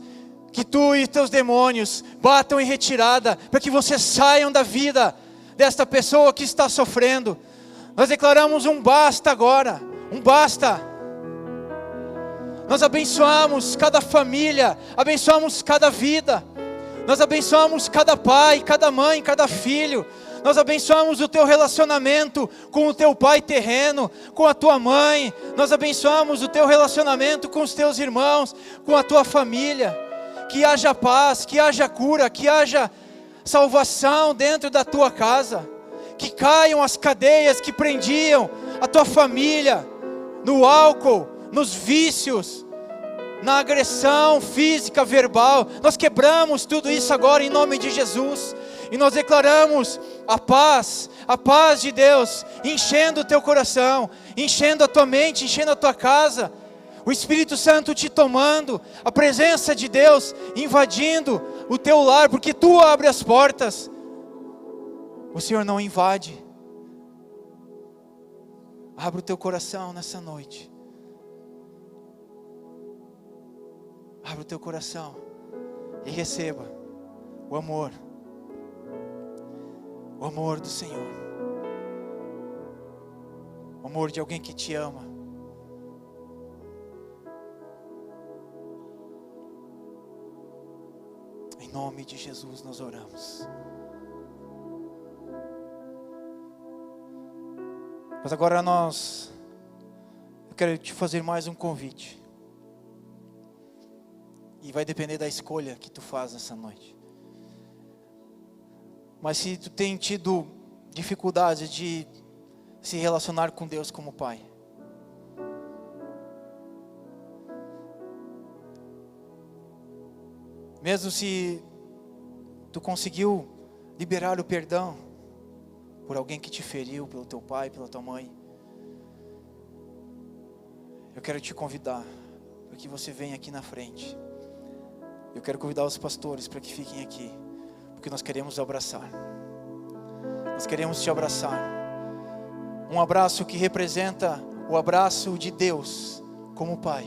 [SPEAKER 3] que tu e teus demônios batam em retirada, para que vocês saiam da vida desta pessoa que está sofrendo. Nós declaramos um basta agora, um basta. Nós abençoamos cada família, abençoamos cada vida. Nós abençoamos cada pai, cada mãe, cada filho. Nós abençoamos o teu relacionamento com o teu pai terreno, com a tua mãe. Nós abençoamos o teu relacionamento com os teus irmãos, com a tua família. Que haja paz, que haja cura, que haja salvação dentro da tua casa. Que caiam as cadeias que prendiam a tua família no álcool, nos vícios, na agressão física, verbal. Nós quebramos tudo isso agora em nome de Jesus. E nós declaramos a paz de Deus, enchendo o teu coração, enchendo a tua mente, enchendo a tua casa. O Espírito Santo te tomando, a presença de Deus invadindo o teu lar, porque tu abre as portas. O Senhor não invade. Abra o teu coração nessa noite. Abra o teu coração e receba o amor do Senhor, o amor de alguém que te ama. Em nome de Jesus nós oramos. Mas agora eu quero te fazer mais um convite. E vai depender da escolha que tu faz essa noite. Mas se tu tem tido dificuldade de se relacionar com Deus como Pai, mesmo se tu conseguiu liberar o perdão por alguém que te feriu, pelo teu pai, pela tua mãe, eu quero te convidar para que você venha aqui na frente. Eu quero convidar os pastores para que fiquem aqui, porque nós queremos abraçar. Nós queremos te abraçar. Um abraço que representa o abraço de Deus como Pai.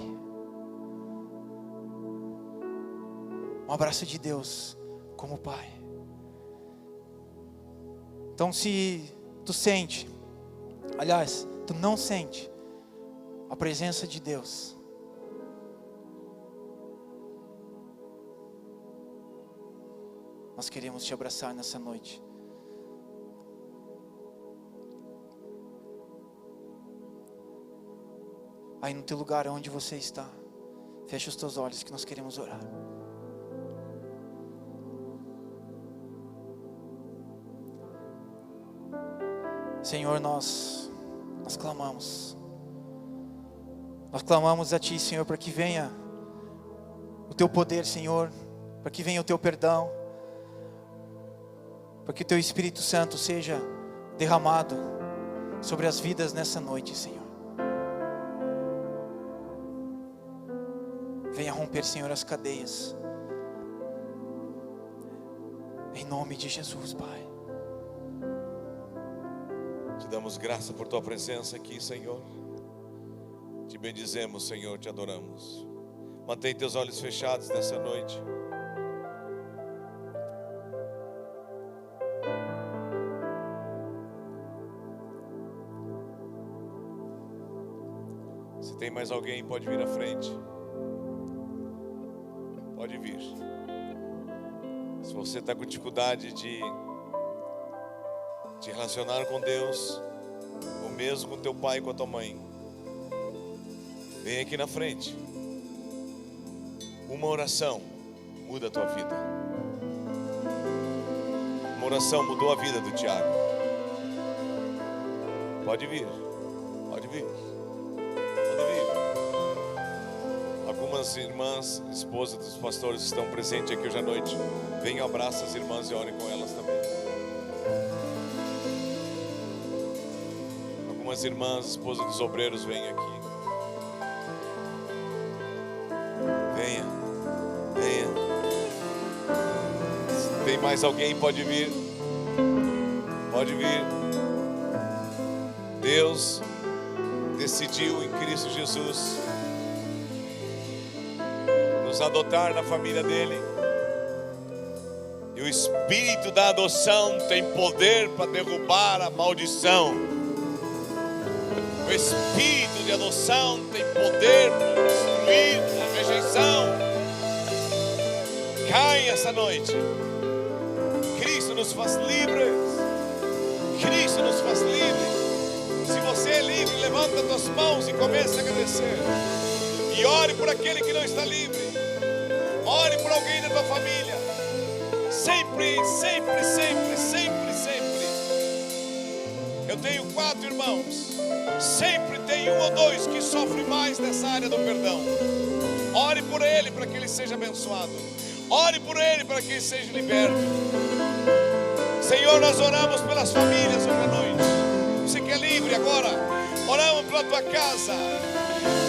[SPEAKER 3] Um abraço de Deus como Pai. Então, se tu sente, aliás, tu não sente a presença de Deus, nós queremos te abraçar nessa noite. Aí no teu lugar onde você está, fecha os teus olhos que nós queremos orar. Senhor, nós clamamos. Nós clamamos a Ti, Senhor, para que venha o Teu poder, Senhor, para que venha o Teu perdão, para que o Teu Espírito Santo seja derramado sobre as vidas nessa noite, Senhor. Venha romper, Senhor, as cadeias. Em nome de Jesus, Pai.
[SPEAKER 2] Te damos graça por Tua presença aqui, Senhor. Te bendizemos, Senhor, te adoramos. Mantém teus olhos fechados nessa noite. Se tem mais alguém, pode vir à frente. Pode vir. Se você está com dificuldade de te relacionar com Deus, ou mesmo com teu pai e com a tua mãe, vem aqui na frente. Uma oração muda a tua vida. Uma oração mudou a vida do Tiago. Pode vir. Pode vir. Pode vir. Algumas irmãs, esposas dos pastores que estão presentes aqui hoje à noite, venham, abraçem as irmãs e orem com elas também. Algumas irmãs, esposas dos obreiros, venham aqui. Venha, venha. Se tem mais alguém, pode vir. Pode vir. Deus decidiu em Cristo Jesus nos adotar na família dele. E o Espírito da adoção tem poder para derrubar a maldição. O Espírito de adoção tem poder para destruir a rejeição. Cai essa noite. Cristo nos faz livres. Cristo nos faz livres. Se você é livre, levanta as tuas mãos e comece a agradecer. E ore por aquele que não está livre. Ore por alguém da tua família. Sempre, sempre, sempre, sempre, sempre. Eu tenho 4 irmãos. Sempre tem 1 ou 2 que sofrem mais nessa área do perdão. Ore por ele para que ele seja abençoado. Ore por ele para que ele seja liberto. Senhor, nós oramos pelas famílias hoje à noite. Você que é livre agora, oramos pela tua casa.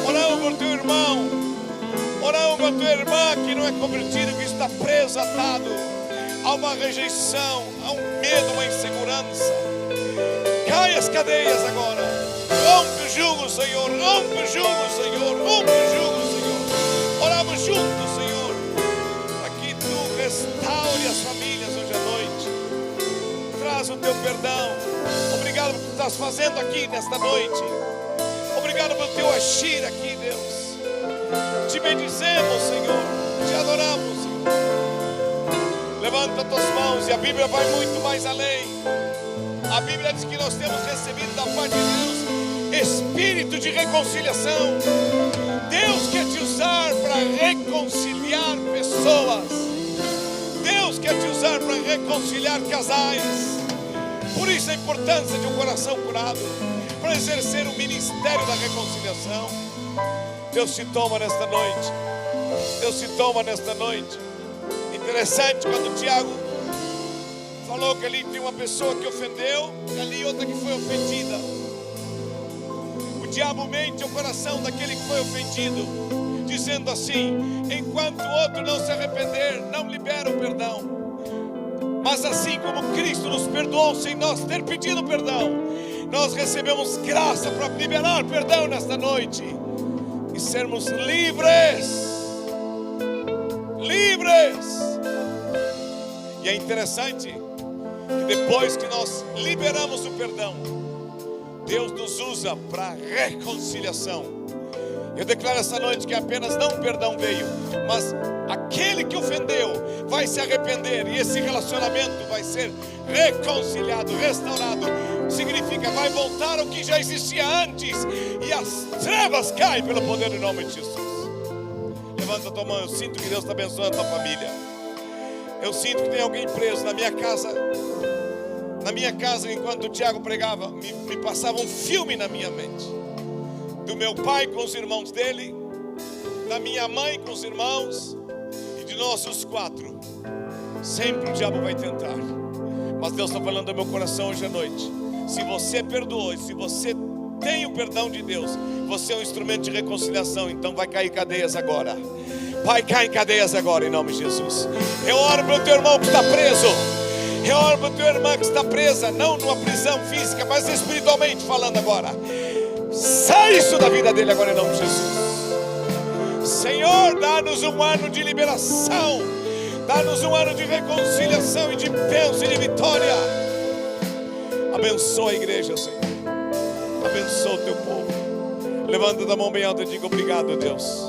[SPEAKER 2] Oramos por teu irmão. Oramos por tua irmã que não é convertida, que está preso, atado a uma rejeição, a um medo, uma insegurança. Cai as cadeias agora. Rompe o jugo, Senhor. Rompe o jugo, Senhor. Rompe o jugo, Senhor. Oramos juntos, Senhor, para que tu restaure as famílias hoje à noite. Traz o teu perdão. Obrigado por que tu estás fazendo aqui nesta noite. Obrigado pelo teu agir aqui, Deus. Te bendizemos, Senhor. Te adoramos, Senhor. Levanta as tuas mãos e a Bíblia vai muito mais além. A Bíblia diz que nós temos recebido da parte de Deus espírito de reconciliação. Deus quer te usar para reconciliar pessoas. Deus quer te usar para reconciliar casais. Por isso a importância de um coração curado, para exercer o ministério da reconciliação. Deus te toma nesta noite. Deus te toma nesta noite. Interessante, quando Tiago falou que ali tem uma pessoa que ofendeu e ali outra que foi ofendida. O diabo mente o coração daquele que foi ofendido, dizendo assim: enquanto o outro não se arrepender, não libera o perdão. Mas assim como Cristo nos perdoou sem nós ter pedido perdão, nós recebemos graça para liberar perdão nesta noite e sermos livres. E é interessante que depois que nós liberamos o perdão, Deus nos usa para reconciliação. Eu declaro essa noite que apenas não o perdão veio, mas aquele que ofendeu vai se arrepender e esse relacionamento vai ser reconciliado, restaurado. Significa, vai voltar ao que já existia antes e as trevas caem pelo poder do nome de Jesus. Levanta a tua mão. Eu sinto que Deus está abençoando a tua família. Eu sinto que tem alguém preso na minha casa. Na minha casa, enquanto o Tiago pregava, me passava um filme na minha mente, do meu pai com os irmãos dele, da minha mãe com os irmãos e de nós os quatro. Sempre o diabo vai tentar, mas Deus está falando ao meu coração hoje à noite. Se você perdoou, se você tem o perdão de Deus, você é um instrumento de reconciliação. Então vai cair cadeias agora. Vai cair cadeias agora em nome de Jesus. Eu oro para o teu irmão que está preso. Eu oro para a tua irmã que está presa, não numa prisão física, mas espiritualmente falando agora. Sai isso da vida dele agora em nome de Jesus. Senhor, dá-nos um ano de liberação, dá-nos um ano de reconciliação e de bênção e de vitória. Abençoa a igreja, Senhor. Abençoa o teu povo. Levanta a mão bem alta e diga: obrigado, Deus,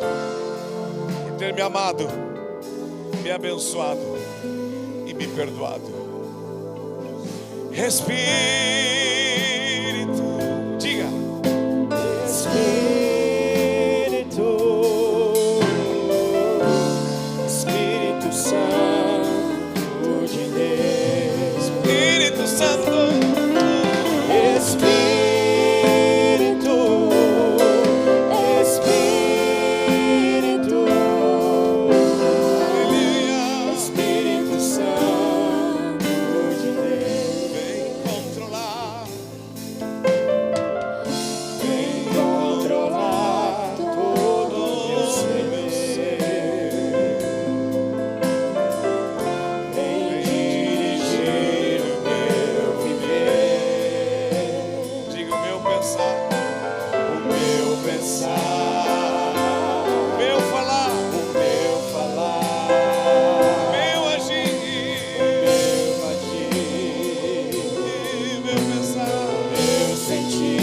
[SPEAKER 2] por ter me amado, me abençoado e me perdoado. Espírito, diga:
[SPEAKER 4] Espírito Santo de Deus,
[SPEAKER 2] Espírito Santo,
[SPEAKER 4] Espírito Santo de Deus,
[SPEAKER 2] vem controlar
[SPEAKER 4] todo o meu ser, vem dirigir o meu viver,
[SPEAKER 2] diga: o meu pensar,
[SPEAKER 4] o meu pensar,
[SPEAKER 2] o meu falar,
[SPEAKER 4] o meu falar,
[SPEAKER 2] o meu agir,
[SPEAKER 4] meu agir,
[SPEAKER 2] e meu pensar.
[SPEAKER 4] meu sentir.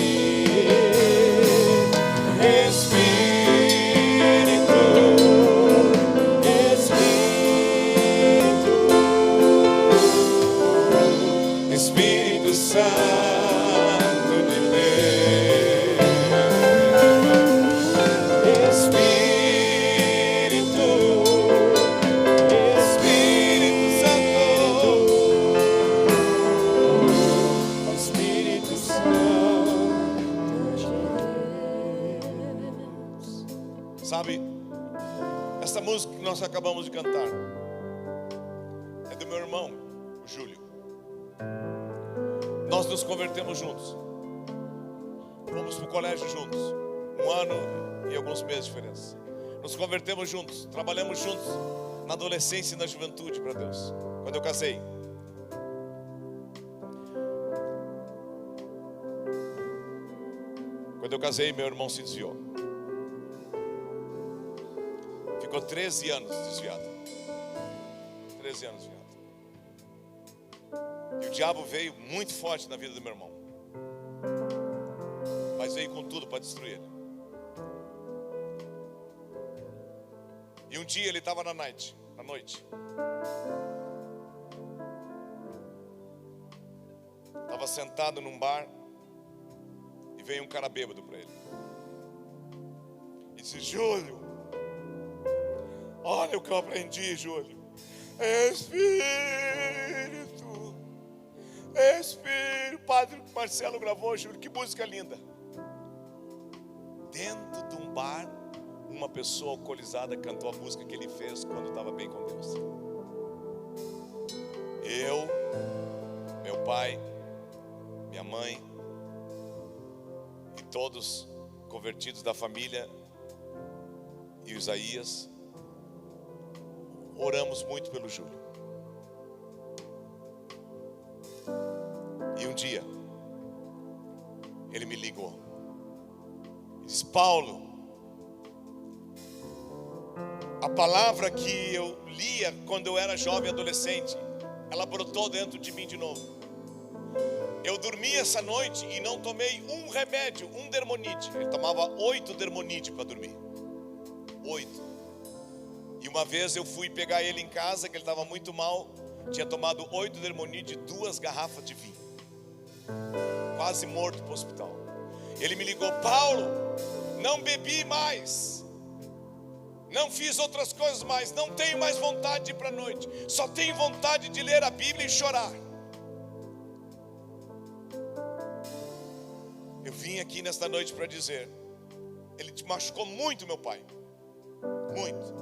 [SPEAKER 2] Espírito Santo de Deus, Espírito Santo,
[SPEAKER 4] Espírito Santo de Deus.
[SPEAKER 2] sabe, essa música que nós acabamos de cantar é do meu irmão, o Júlio. Nós nos convertemos juntos, fomos para o colégio juntos, 1 ano e alguns meses de diferença. Nos convertemos juntos, trabalhamos juntos na adolescência e na juventude para Deus. Quando eu casei, meu irmão se desviou. Ficou 13 anos desviado. 13 anos desviado. E o diabo veio muito forte na vida do meu irmão, mas veio com tudo para destruir ele. E um dia ele estava na noite, estava sentado num bar e veio um cara bêbado para ele e disse: Júlio, olha o que eu aprendi, Júlio. Espírito, Padre Marcelo gravou, Júlio, que música linda. Dentro de um bar, uma pessoa alcoolizada cantou a música que ele fez quando estava bem com Deus. Eu pai, minha mãe e todos convertidos da família e o Isaías, oramos muito pelo Júlio. E um dia ele me ligou e disse: Paulo, a palavra que eu lia quando eu era jovem adolescente, ela brotou dentro de mim de novo. Eu dormi essa noite e não tomei um remédio, um Dermonide. Ele tomava 8 Dermonide para dormir. 8. E uma vez eu fui pegar ele em casa, que ele estava muito mal. Tinha tomado 8 Dermonide e 2 garrafas de vinho. Quase morto para o hospital. Ele me ligou: Paulo, não bebi mais, não fiz outras coisas mais, não tenho mais vontade de ir para a noite, só tenho vontade de ler a Bíblia e chorar. Eu vim aqui nesta noite para dizer: ele te machucou muito, meu pai. Muito.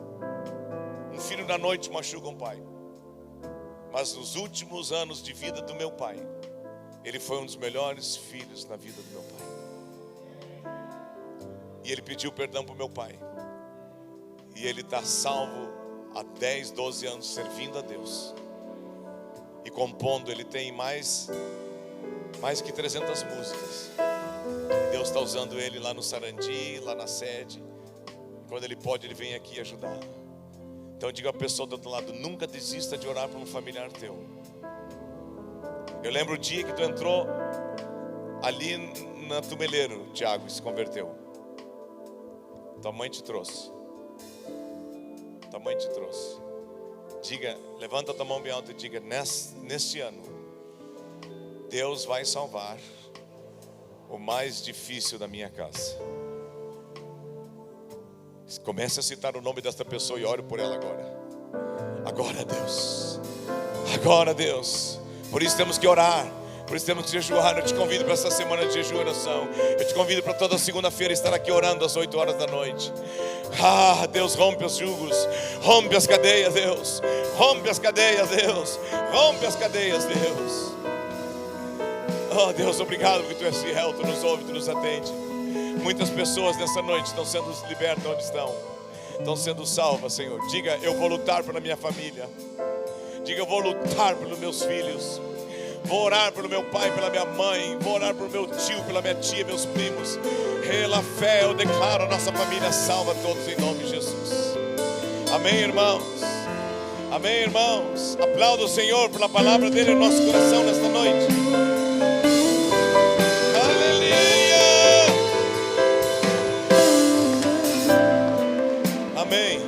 [SPEAKER 2] Um filho da noite machuca um pai. Mas nos últimos anos de vida do meu pai, ele foi um dos melhores filhos na vida do meu pai. E ele pediu perdão para o meu pai. E ele está salvo há 10, 12 anos servindo a Deus. E compondo, ele tem mais que 300 músicas. Deus está usando ele lá no Sarandi, lá na sede. Quando ele pode, ele vem aqui ajudar. Então eu digo à pessoa do outro lado: nunca desista de orar por um familiar teu. Eu lembro o dia que tu entrou ali na Tumeleiro, Tiago, e se converteu. Tua mãe te trouxe. Tua mãe te trouxe. Diga, levanta tua mão bem alta e diga: neste ano, Deus vai salvar o mais difícil da minha casa. Comece a citar o nome desta pessoa e ore por ela agora. Agora, Deus. Agora, Deus. Por isso temos que orar. Por isso temos que jejuar. Eu te convido para essa semana de jejum e oração. Eu te convido para toda segunda-feira estar aqui orando às 8 horas da noite. Ah, Deus, rompe os julgos. Rompe as cadeias, Deus. Rompe as cadeias, Deus. Rompe as cadeias, Deus. Oh, Deus, obrigado porque tu és fiel. Tu nos ouve, tu nos atende. Muitas pessoas nessa noite estão sendo libertas onde estão. Estão sendo salvas, Senhor. Diga: eu vou lutar pela minha família. Diga: eu vou lutar pelos meus filhos. Vou orar pelo meu pai, pela minha mãe. Vou orar pelo meu tio, pela minha tia, meus primos. Pela fé eu declaro a nossa família salva, todos em nome de Jesus. Amém, irmãos. Amém, irmãos. Aplauda o Senhor pela palavra dele no nosso coração nesta noite. Amém.